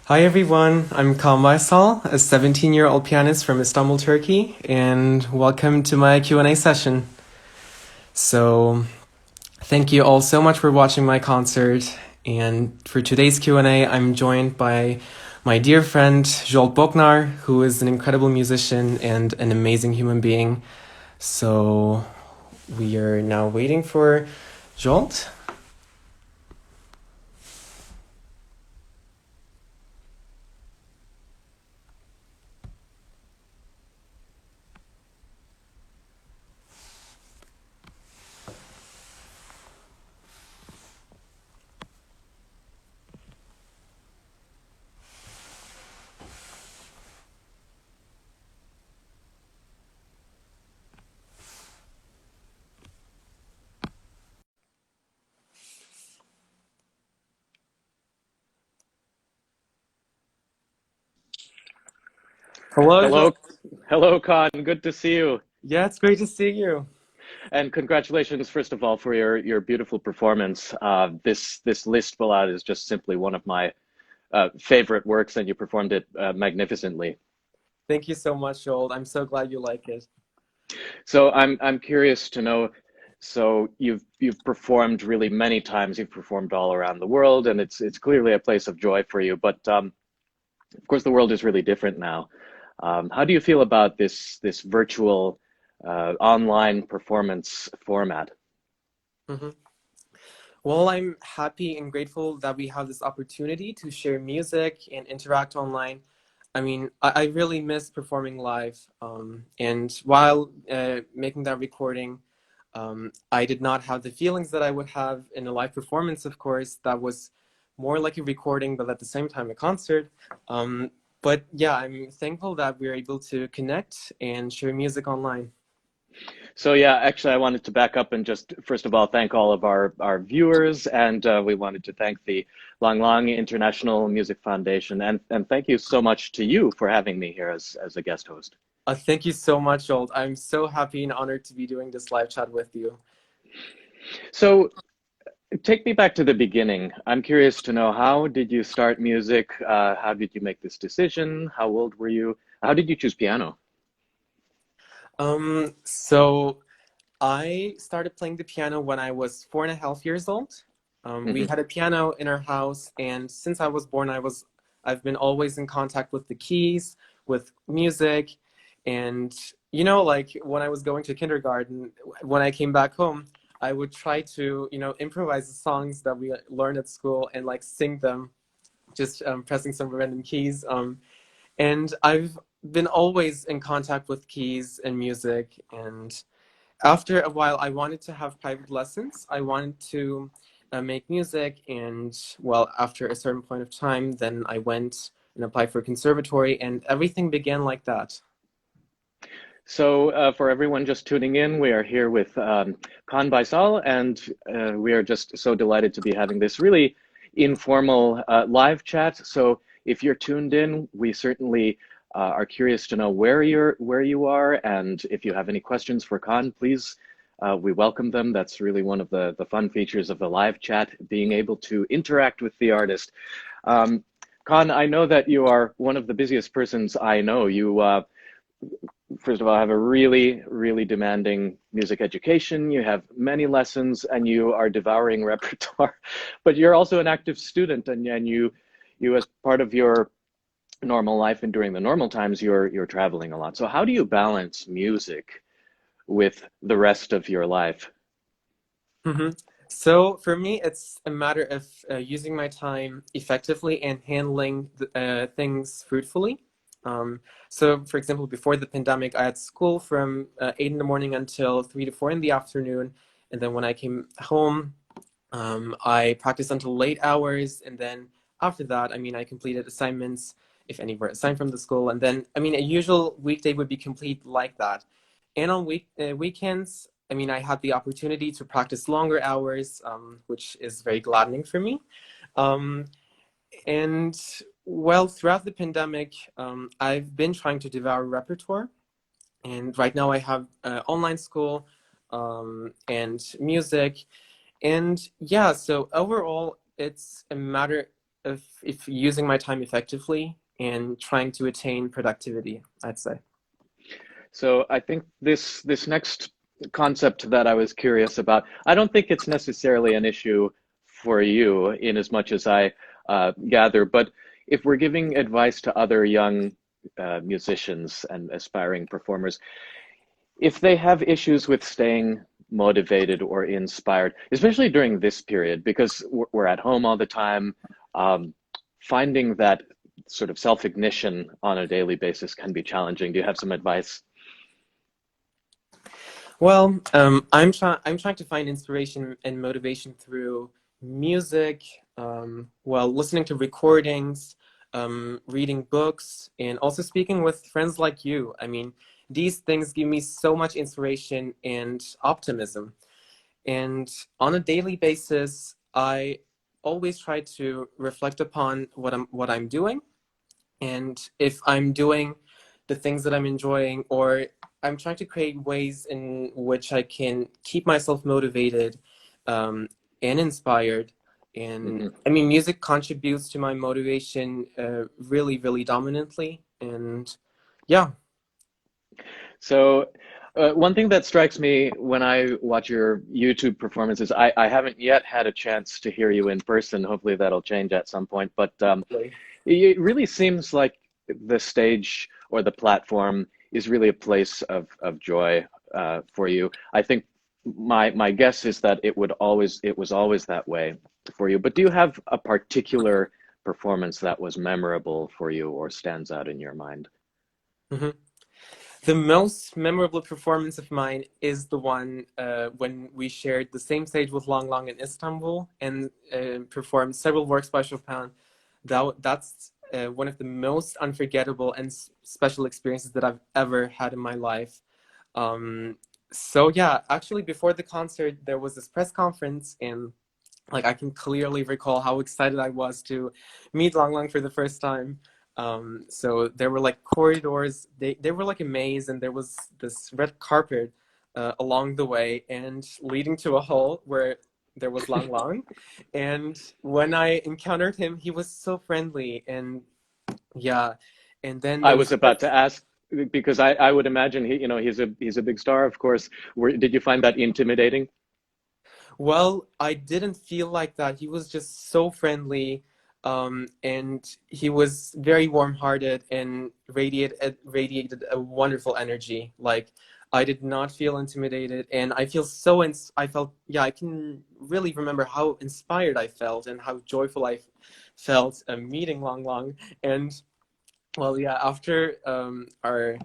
Hi everyone, I'm Kaan Baysal, a 17-year-old pianist from Istanbul, Turkey, and welcome to my Q&A session. So, thank you all so much for watching my concert, and for today's Q&A, I'm joined by my dear friend Zsolt Bognár, who is an incredible musician and an amazing human being. So, we are now waiting for Zsolt. Hello, Zsolt. Hello, hello, Kaan. Good to see you. Yeah, it's great to see you. And congratulations, first of all, for your beautiful performance. This Liszt ballade is just simply one of my favorite works, and you performed it magnificently. Thank you so much, Zsolt. I'm so glad you like it. So I'm curious to know. So you've performed really many times. You've performed all around the world, and it's clearly a place of joy for you. But of course, the world is really different now. How do you feel about this virtual online performance format? Mhm. Well, I'm happy and grateful that we have this opportunity to share music and interact online. I mean, I really miss performing live. And while making that recording, I did not have the feelings that I would have in a live performance, of course. That was more like a recording, but at the same time, a concert. Um, but yeah, I'm thankful that we're able to connect and share music online. So yeah, actually, I wanted to back up and just first of all thank all of our viewers, and we wanted to thank the Lang Lang International Music Foundation, and thank you so much to you for having me here as a guest host. Thank you so much, Joel. I'm so happy and honored to be doing this live chat with you. So take me back to the beginning. I'm curious to know, how did you start music? How did you make this decision? How old were you? How did you choose piano? So I started playing the piano when I was 4.5 years old. We Hmm. had a piano in our house, and since I was born, I've been always in contact with the keys, with music, and like when I was going to kindergarten, when I came back home, I would try to, improvise the songs that we learned at school and like sing them, just pressing some random keys. And I've been always in contact with keys and music. And after a while, I wanted to have private lessons. I wanted to make music. And well, after a certain point of time, then I went and applied for a conservatory, and everything began like that. So, for everyone just tuning in, we are here with Kaan Baysal, and we are just so delighted to be having this really informal live chat. So, if you're tuned in, we certainly are curious to know where you are, and if you have any questions for Kaan, please. We welcome them. That's really one of the fun features of the live chat, being able to interact with the artist. Um, Kaan, I know that you are one of the busiest persons I know. You first of all, have a really demanding music education. You have many lessons, and you are devouring repertoire. But you're also an active student, and you as part of your normal life and during the normal times, you're traveling a lot. So how do you balance music with the rest of your life? hmm So for me, it's a matter of using my time effectively and handling things fruitfully. So, for example, before the pandemic, I had school from 8 in the morning until 3 to 4 in the afternoon. And then when I came home, I practiced until late hours. And then after that, I mean, I completed assignments if any were assigned from the school. And then, I mean, a usual weekday would be complete like that. And on weekends, I mean, I had the opportunity to practice longer hours, which is very gladdening for me. Um, and well, throughout the pandemic, I've been trying to devour repertoire. And right now I have online school and music. And yeah, so overall, it's a matter. if using my time effectively and trying to attain productivity, I'd say. So I think this next concept that I was curious about, I don't think it's necessarily an issue for you in as much as I gather, but if we're giving advice to other young musicians and aspiring performers, if they have issues with staying motivated or inspired, especially during this period, because we're at home all the time, um, finding that sort of self-ignition on a daily basis can be challenging. Do you have some advice? Well, I'm trying to find inspiration and motivation through music, well, listening to recordings, reading books, and also speaking with friends like you. I mean, these things give me so much inspiration and optimism. And on a daily basis, I always try to reflect upon what I'm doing, and if I'm doing the things that I'm enjoying, or I'm trying to create ways in which I can keep myself motivated, and inspired. And Mhm. I mean, music contributes to my motivation really, really dominantly. And yeah. So, one thing that strikes me when I watch your YouTube performances, I haven't yet had a chance to hear you in person. Hopefully, that'll change at some point. But it really seems like the stage or the platform is really a place of joy for you. I think my guess is that it was always that way for you. But do you have a particular performance that was memorable for you or stands out in your mind? Mhm. The most memorable performance of mine is the one when we shared the same stage with Long Long in Istanbul and performed several works by Chopin. That's one of the most unforgettable and special experiences that I've ever had in my life. Um, so yeah, actually before the concert, there was this press conference, and like I can clearly recall how excited I was to meet Lang Lang for the first time. So there were like corridors, they were like a maze, and there was this red carpet along the way and leading to a hall where there was Lang Lang. And when I encountered him, he was so friendly, and yeah. And then I there was was about to ask because I would imagine he's a big star, of course. Did you find that intimidating? Well, I didn't feel like that. He was just so friendly, and he was very warm-hearted and radiated a wonderful energy. Like I did not feel intimidated, and I felt, yeah, I can really remember how inspired I felt and how joyful I felt meeting Long Long. And well, yeah, after our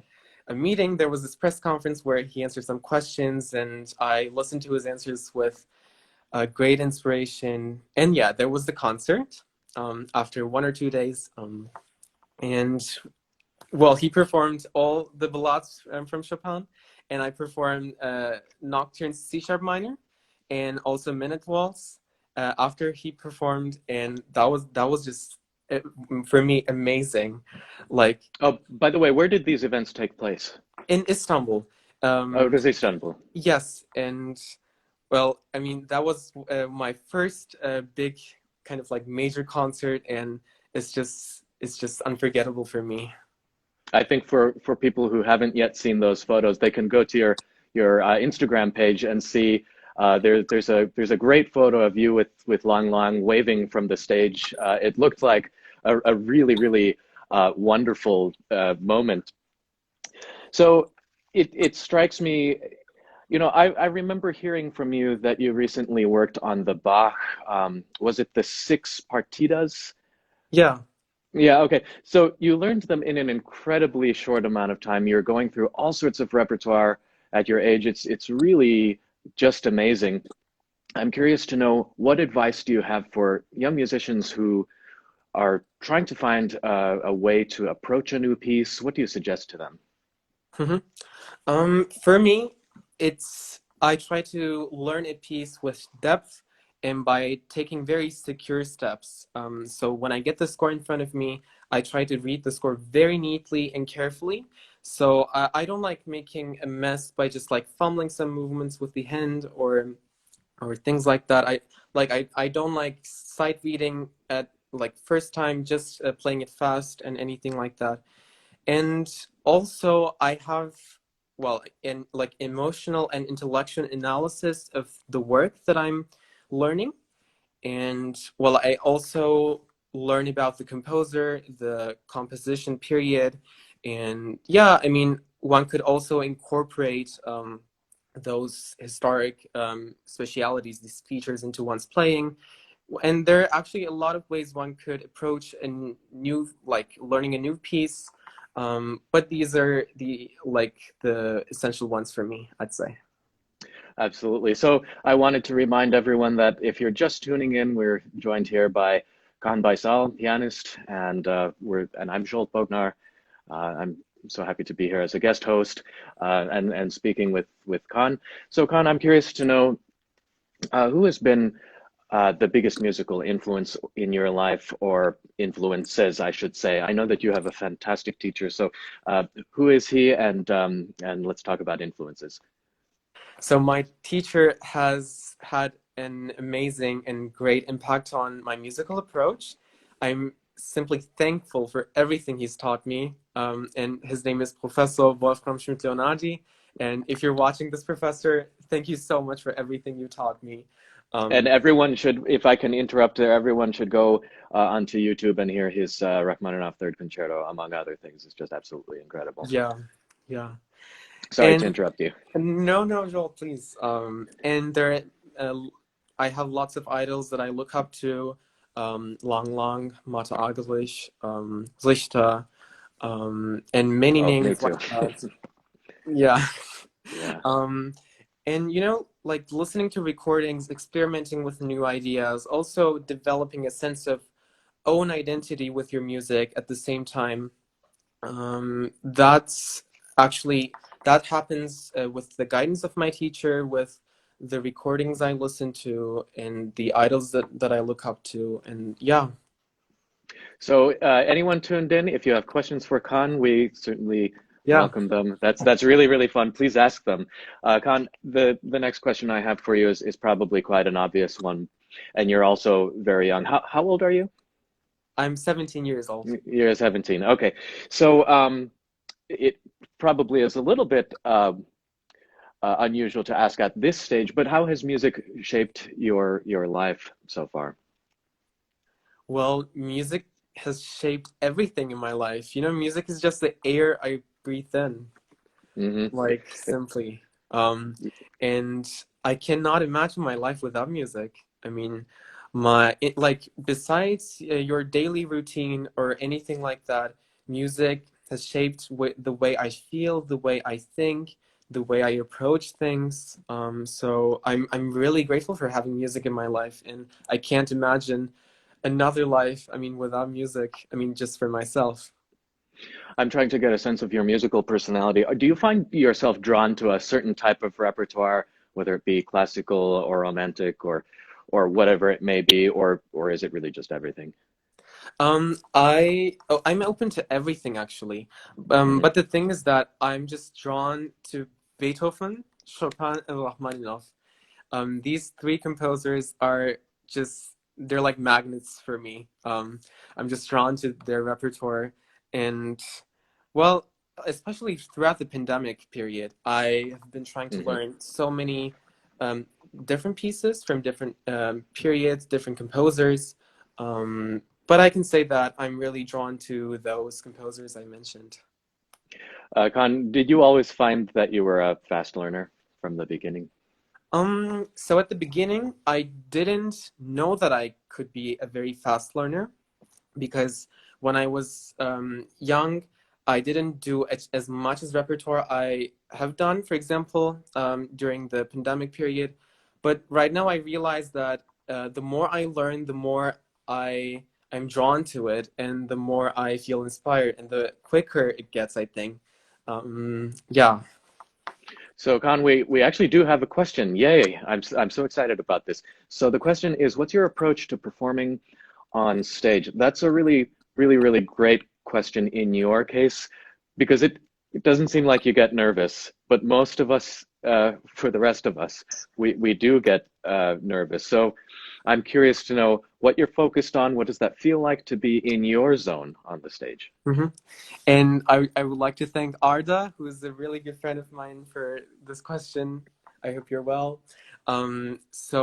a meeting, there was this press conference where he answered some questions, and I listened to his answers with great inspiration. And yeah, there was the concert after 1 or 2 days. And well, he performed all the ballades from Chopin, and I performed Nocturne C sharp minor and also Minute Waltz after he performed, and that was just uh, for me amazing. Like Oh, by the way, where did these events take place? in Istanbul. Oh, it Um, was Istanbul. yes, and well, I mean, that was my first big kind of like major concert, and it's just unforgettable for me. I think for people who haven't yet seen those photos, they can go to your Instagram page and see there's a great photo of you with Lang Lang waving from the stage. It looked like a really wonderful moment. So it strikes me, I remember hearing from you that you recently worked on the Bach. Was it the six partitas? Yeah. Yeah, okay. So you learned them in an incredibly short amount of time. You're going through all sorts of repertoire at your age. It's really just amazing. I'm curious to know, what advice do you have for young musicians who are trying to find a way to approach a new piece? What do you suggest to them? Mhm. For me, it's I try to learn a piece with depth and by taking very secure steps. So when I get the score in front of me, I try to read the score very neatly and carefully. So I don't like making a mess by just like fumbling some movements with the hand or things like that. I don't like sight reading at like first time just playing it fast and anything like that. And also I have, well, in like emotional and intellectual analysis of the work that I'm learning. And well, I also learn about the composer, the composition period, and yeah, I mean, one could also incorporate those historic specialities, these features into one's playing. And there are actually a lot of ways one could approach a new, like learning a new piece. But these are the essential ones for me, I'd say. Absolutely. So I wanted to remind everyone that if you're just tuning in, we're joined here by Kaan Baysal, pianist, and I'm Zsolt Bognár. I'm so happy to be here as a guest host and speaking with Kaan. So Kaan, I'm curious to know who has been the biggest musical influence in your life, or influences, I should say. I know that you have a fantastic teacher. So who is he? And let's talk about influences. So my teacher has had an amazing and great impact on my musical approach. I'm simply thankful for everything he's taught me. And his name is Professor Wolfram Schmidt-Leonardi. And if you're watching this, Professor, thank you so much for everything you taught me. And Um, everyone should, if I can interrupt there, everyone should go onto YouTube and hear his Rachmaninoff Third Concerto, among other things. It's just absolutely incredible. yeah, yeah. Sorry to And interrupt you. no, no, Joel, please. And there, uh, I have lots of idols that I look up to. Lang Lang, Mata Agalish, Zlichta, and many Oh, me names too. like that. Yeah. Yeah. Um, and like listening to recordings, experimenting with new ideas, also developing a sense of own identity with your music at the same time. That's actually that happens with the guidance of my teacher, with the recordings I listen to, and the idols that I look up to, and yeah, So anyone tuned in, if you have questions for Khan, we certainly yeah. welcome them. That's really, really fun. Please ask them. Khan, the next question I have for you is probably quite an obvious one. And you're also very young. How old are you? I'm 17 years old. You're 17. Okay. So it probably is a little bit unusual to ask at this stage, but how has music shaped your life so far? Well, music has shaped everything in my life. Music is just the air I breathe in, Hmm. like simply. And I cannot imagine my life without music. I mean, like besides your daily routine or anything like that, music has shaped the way I feel, the way I think, the way I approach things. So I'm really grateful for having music in my life, and I can't imagine another life, I mean, without music. I mean, just for myself. I'm trying to get a sense of your musical personality. Do you find yourself drawn to a certain type of repertoire, whether it be classical or romantic or whatever it may be, or is it really just everything? I'm open to everything actually. Hmm. But the thing is that I'm just drawn to Beethoven, Chopin, and Rachmaninoff. These three composers are just they're like magnets for me. I'm just drawn to their repertoire, and well, especially throughout the pandemic period, I have been trying to Hmm. learn so many um, different pieces from different periods, different composers. But I can say that I'm really drawn to those composers I mentioned. Khan, did you always find that you were a fast learner from the beginning? So at the beginning, I didn't know that I could be a very fast learner because when I was young, I didn't do as much as repertoire I have done, for example, during the pandemic period. But right now, I realize that the more I learn, the more I'm drawn to it, and the more I feel inspired, and the quicker it gets, I think. Yeah. So, Khan, we actually do have a question. Yay! I'm so excited about this. So the question is, what's your approach to performing on stage? That's a really, really, really great question in your case, because it doesn't seem like you get nervous, but most of us, for the rest of us, we do get nervous. So I'm curious to know what you're focused on. What does that feel like to be in your zone on the stage? Hmm. And I would like to thank Arda, who is a really good friend of mine, for this question. I hope you're well. So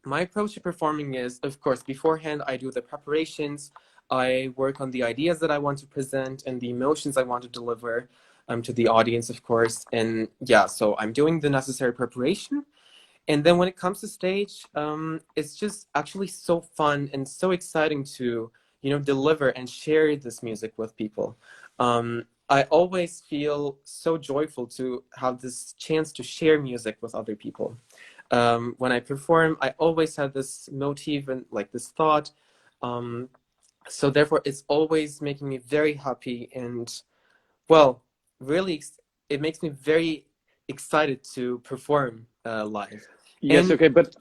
my approach to performing is, of course, beforehand, I do the preparations. I work on the ideas that I want to present and the emotions I want to deliver to the audience, of course. And yeah, so I'm doing the necessary preparation. And then when it comes to stage, it's just actually so fun and so exciting to, deliver and share this music with people. I always feel so joyful to have this chance to share music with other people. When I perform, I always have this motive and like this thought. Um, so therefore, it's always making me very happy and, well, really, it makes me very excited to perform live. Yes, And okay, but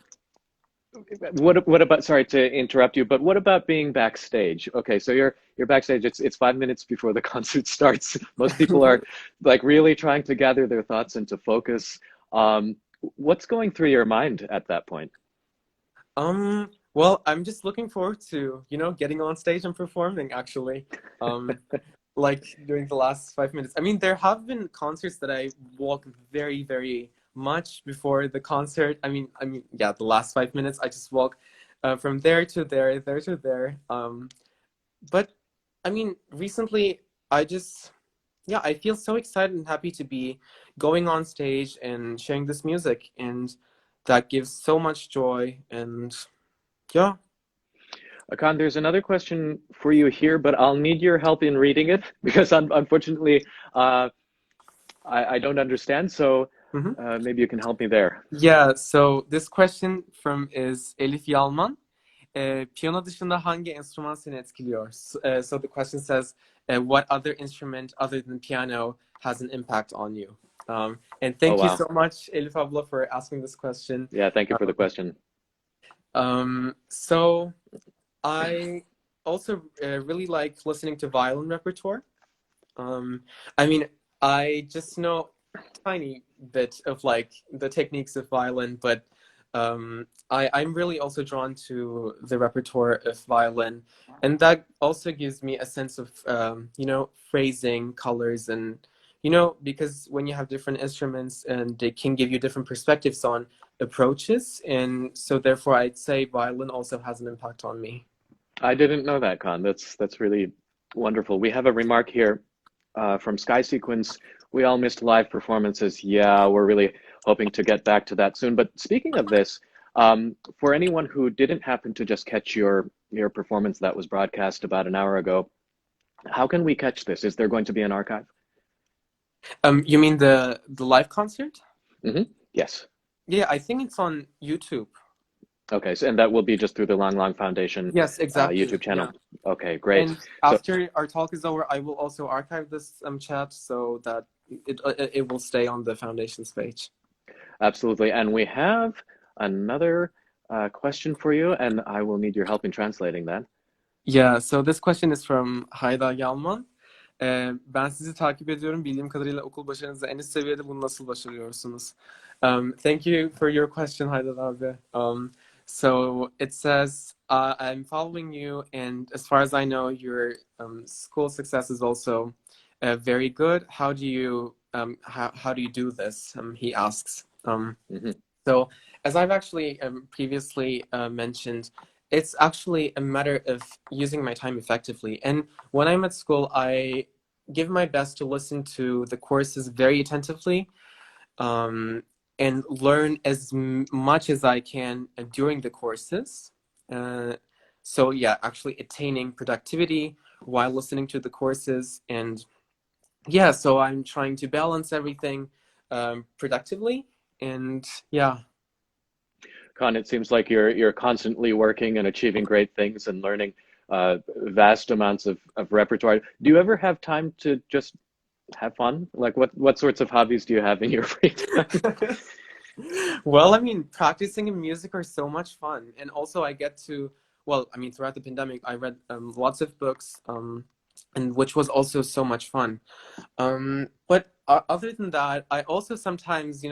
what about, sorry to interrupt you, but what about being backstage? Okay, so you're backstage. It's 5 minutes before the concert starts. Most people are like really trying to gather their thoughts and to focus. What's going through your mind at that point? well, I'm just looking forward to, getting on stage and performing actually. Um, like during the last 5 minutes. I mean, there have been concerts that I walk very, very much before the concert. Yeah, the last 5 minutes, I just walk from there to there, there to there. But I mean, recently, I just, yeah, I feel so excited and happy to be going on stage and sharing this music, and that gives so much joy. And yeah. Akan, there's another question for you here, but I'll need your help in reading it because unfortunately, uh, I don't understand. So Mhm. maybe you can help me there. Yeah, so this question from is Elif Yalman. Piyano dışında hangi enstrüman seni etkiliyor? So the question says, what other instrument other than piano has an impact on you? And Oh, thank you wow. so much, Elif Abla, for asking this question. Yeah, thank you for the Um, question. so I also really like listening to violin repertoire. Um, I mean, I just know tiny bit of like the techniques of violin, but I'm really also drawn to the repertoire of violin, and that also gives me a sense of phrasing, colors, and because when you have different instruments and they can give you different perspectives on approaches, and so therefore I'd say violin also has an impact on me. I didn't know that, Con. That's really wonderful. We have a remark here from Sky Sequence. We all missed live performances. Yeah, we're really hoping to get back to that soon. But speaking of this, for anyone who didn't happen to just catch your performance that was broadcast about an hour ago, how can we catch this? Is there going to be an archive? You mean the live concert? Yes. Yeah, I think it's on YouTube. Okay, so and that will be just through the Lang Lang Foundation Yes, exactly. YouTube channel. Yeah. Okay, great. And So after our talk is over, I will also archive this chat so that it will stay on the foundation's page. absolutely. And we have another question for you, and I will need your help in translating that. Yeah, so this question is from Hayda Yalman. Ben sizi takip ediyorum. Bildiğim kadarıyla okul başarınızda en üst seviyede bunu nasıl başarıyorsunuz? Thank you for your question, Haydar abi. So it says, I'm following you, and as far as I know, your school success is also very good. How do you do this? He asks. Mhm. So as I've actually previously mentioned, it's actually a matter of using my time effectively. And when I'm at school, I give my best to listen to the courses very attentively, um, and learn as much as I can during the courses. So yeah, actually attaining productivity while listening to the courses. And yeah, so I'm trying to balance everything productively. And yeah. Con, it seems like you're constantly working and achieving great things and learning vast amounts of repertoire. Do you ever have time to just have fun? Like what sorts of hobbies do you have in your free time? Well, I mean, practicing and music are so much fun. And also, I get to, well, I mean, throughout the pandemic, I read lots of books, and which was also so much fun. But other than that, I also sometimes,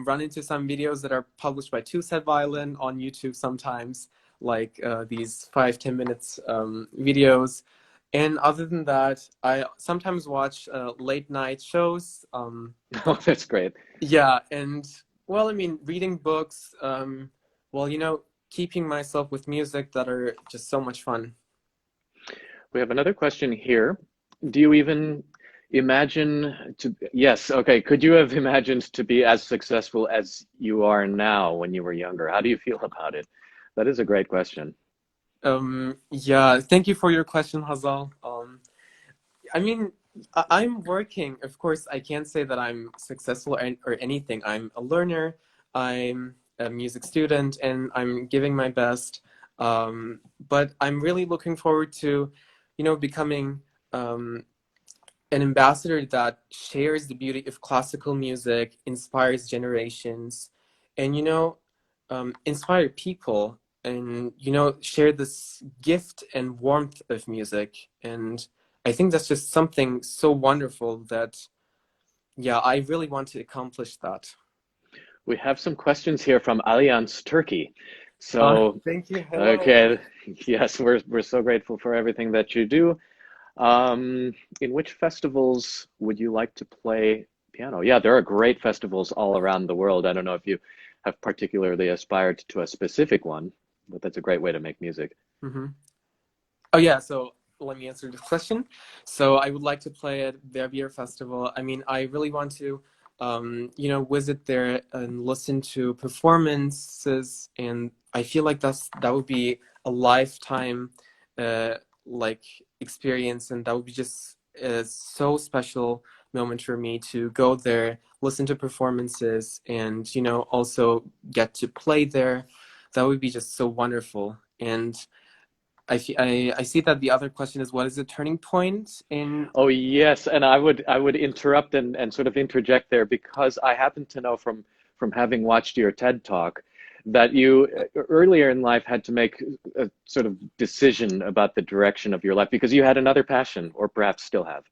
run into some videos that are published by Two Set Violin on YouTube sometimes, like these 5-10 minutes videos. And other than that, I sometimes watch late night shows. Oh, that's great. Yeah, and well, I mean, reading books, well, keeping myself with music that are just so much fun. We have another question here. Do you even imagine to, yes, okay, could you have imagined to be as successful as you are now when you were younger? How do you feel about it? That is a great question. Yeah, thank you for your question, Hazal. I mean, I'm working. Of course, I can't say that I'm successful or anything. I'm a learner. I'm a music student, and I'm giving my best. But I'm really looking forward to, becoming um, an ambassador that shares the beauty of classical music, inspires generations, and inspire people, and share this gift and warmth of music. And I think that's just something so wonderful that, yeah, I really want to accomplish that. We have some questions here from Allianz Turkey. So, Thank you. Hello. okay, yes, we're so grateful for everything that you do. In which festivals would you like to play piano? Yeah, there are great festivals all around the world. I don't know if you have particularly aspired to a specific one, but that's a great way to make music. hmm Oh yeah, so let me answer the question. So I would like to play at Verbier Festival. I mean, I really want to, visit there and listen to performances, and I feel like that would be a lifetime, uh, like experience, and that would be just a so special moment for me to go there, listen to performances, and also get to play there. That would be just so wonderful. And I see that the other question is, what is the turning point in? Oh yes, and I would interrupt and sort of interject there because I happen to know from having watched your TED Talk that you earlier in life had to make a sort of decision about the direction of your life because you had another passion, or perhaps still have.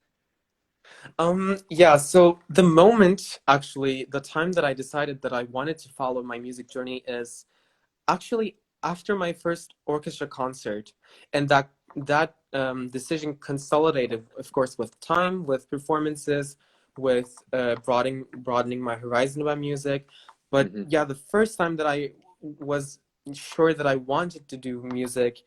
Yeah, so the moment, actually, the time that I decided that I wanted to follow my music journey is actually after my first orchestra concert, and that decision consolidated, of course, with time, with performances, with broadening my horizon about music. But Hmm. yeah, the first time that I was sure that I wanted to do music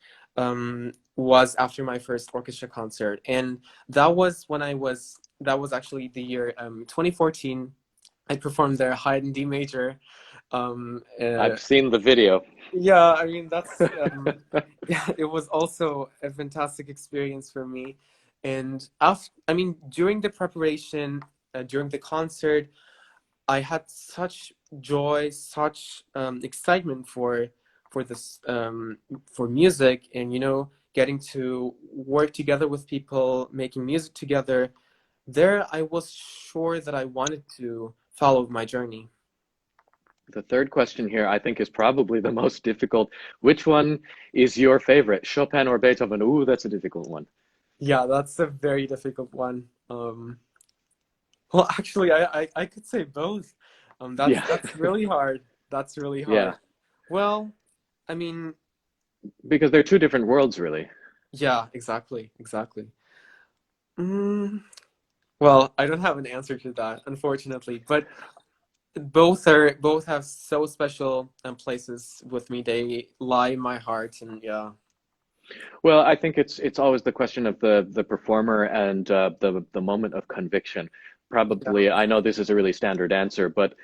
was after my first orchestra concert, and that was actually the year 2014. I performed there, Haydn D major. I've seen the video. Yeah, I mean yeah, it was also a fantastic experience for me. And after, I mean, during the preparation, during the concert, I had such joy, such excitement for this for music, and getting to work together with people, making music together. There, I was sure that I wanted to follow my journey. The third question here, I think, is probably the most difficult. Which one is your favorite, Chopin or Beethoven? Ooh, that's a difficult one. Yeah, that's a very difficult one. Well, actually, I could say both. Yeah, That's really hard. That's really yeah, hard. Well, I mean, because they're two different worlds, really. yeah, exactly, exactly. Mm, well, I don't have an answer to that, unfortunately, but both have so special places with me. They lie in my heart, and yeah, Well, I think it's always the question of the performer and the moment of conviction. yeah, Probably, I know this is a really standard answer, but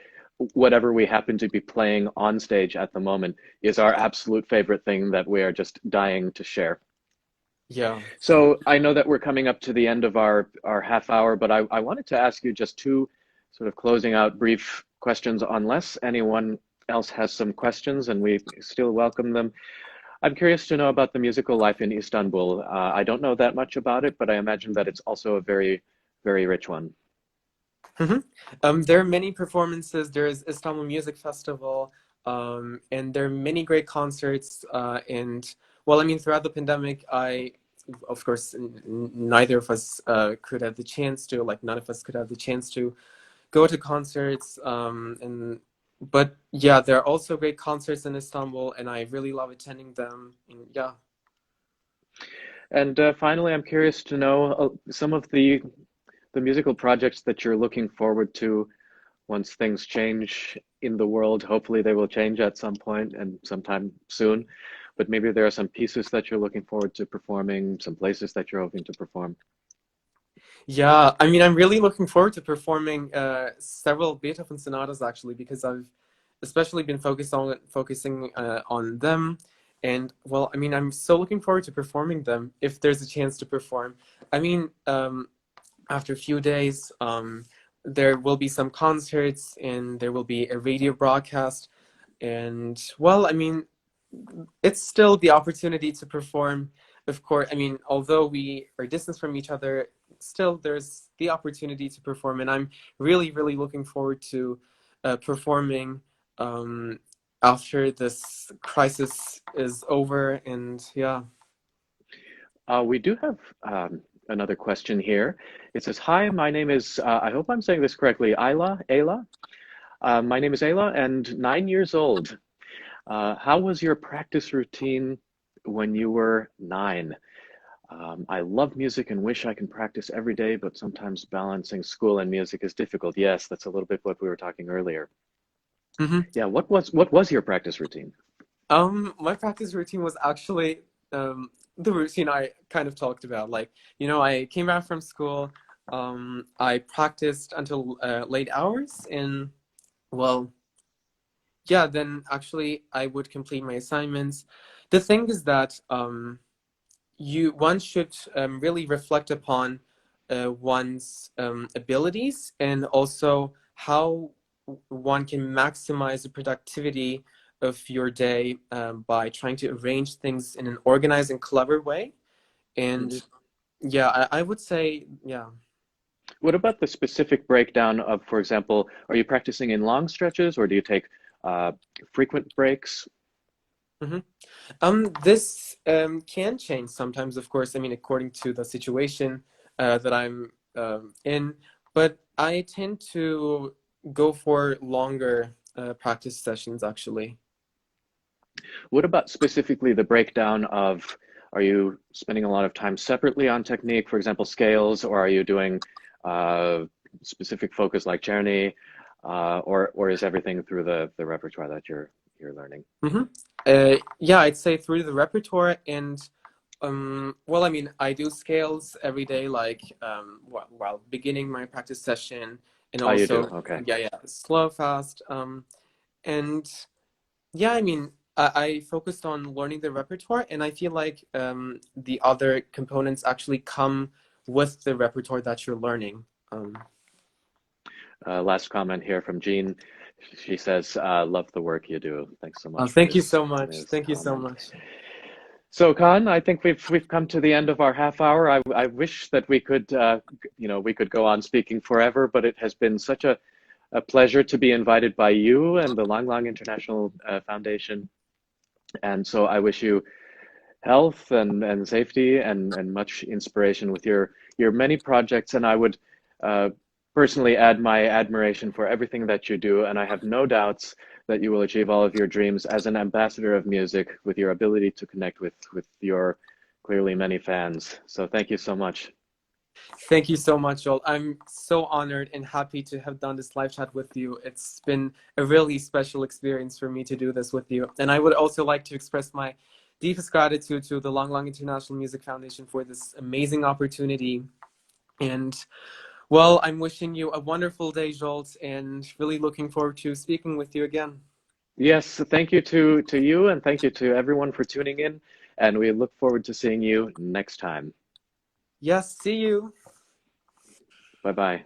whatever we happen to be playing on stage at the moment is our absolute favorite thing that we are just dying to share. yeah. So I know that we're coming up to the end of our half hour, but I wanted to ask you just two sort of closing out brief questions, unless anyone else has some questions, and we still welcome them. I'm curious to know about the musical life in Istanbul. I don't know that much about it, but I imagine that it's also a very, very rich one. hmm there are many performances. There's Istanbul Music Festival, and there are many great concerts. And well, I mean, throughout the pandemic, of course, neither of us could have the chance to, like, none of us could have the chance to, go to concerts. And but yeah, there are also great concerts in Istanbul, and I really love attending them. And yeah. And finally, I'm curious to know some of the musical projects that you're looking forward to once things change in the world. Hopefully, they will change at some point and sometime soon. But maybe there are some pieces that you're looking forward to performing, some places that you're hoping to perform. Yeah, I mean, I'm really looking forward to performing several Beethoven sonatas actually, because I've especially been focusing on them. And well, I mean, I'm so looking forward to performing them if there's a chance to perform. I mean, after a few days, there will be some concerts and there will be a radio broadcast. And well, I mean, it's still the opportunity to perform. Of course, I mean, although we are distant from each other, still there's the opportunity to perform, and I'm really, really looking forward to performing after this crisis is over. And yeah. We do have another question here. It says, "Hi, my name is, I hope I'm saying this correctly, Ayla. My name is Ayla and 9 years old. How was your practice routine when you were 9? I love music and wish I can practice every day, but sometimes balancing school and music is difficult." Yes, that's a little bit what we were talking earlier. Hmm. Yeah, what was your practice routine? My practice routine was actually the routine I kind of talked about. Like, you know, I came back from school, I practiced until late hours, and well, yeah, then actually I would complete my assignments. The thing is that one should really reflect upon one's abilities, and also how one can maximize the productivity of your day by trying to arrange things in an organized and clever way. And Hmm. yeah, I would say, yeah. What about the specific breakdown of, for example, are you practicing in long stretches or do you take uh, frequent breaks? Hmm. This can change sometimes, of course. I mean, according to the situation that I'm in, but I tend to go for longer practice sessions, actually. What about specifically the breakdown of, are you spending a lot of time separately on technique, for example, scales, or are you doing uh, specific focus like Czerny, or is everything through the repertoire that you're learning? Hmm. Yeah, I'd say through the repertoire, and well, I mean, I do scales every day, like while beginning my practice session, and Oh, you do. also, Okay. yeah, yeah, slow, fast, and yeah, I mean, I focused on learning the repertoire, and I feel like the other components actually come with the repertoire that you're learning. Um, Last comment here from Jean. She says, "Love the work you do." Thanks so much for Thank you this so much. this Thank you so comment. much. So, Kaan, I think we've come to the end of our half hour. I wish that we could we could go on speaking forever, but it has been such a pleasure to be invited by you and the Lang Lang International Foundation. And so I wish you health and safety and much inspiration with your many projects. And I would uh, personally add my admiration for everything that you do. And I have no doubts that you will achieve all of your dreams as an ambassador of music with your ability to connect with your clearly many fans. So thank you so much. Thank you so much, Joel. I'm so honored and happy to have done this live chat with you. It's been a really special experience for me to do this with you. And I would also like to express my deepest gratitude to the Lang Lang International Music Foundation for this amazing opportunity. And well, I'm wishing you a wonderful day, Jolt, and really looking forward to speaking with you again. Yes, thank you to you and thank you to everyone for tuning in. And we look forward to seeing you next time. Yes, see you. Bye bye.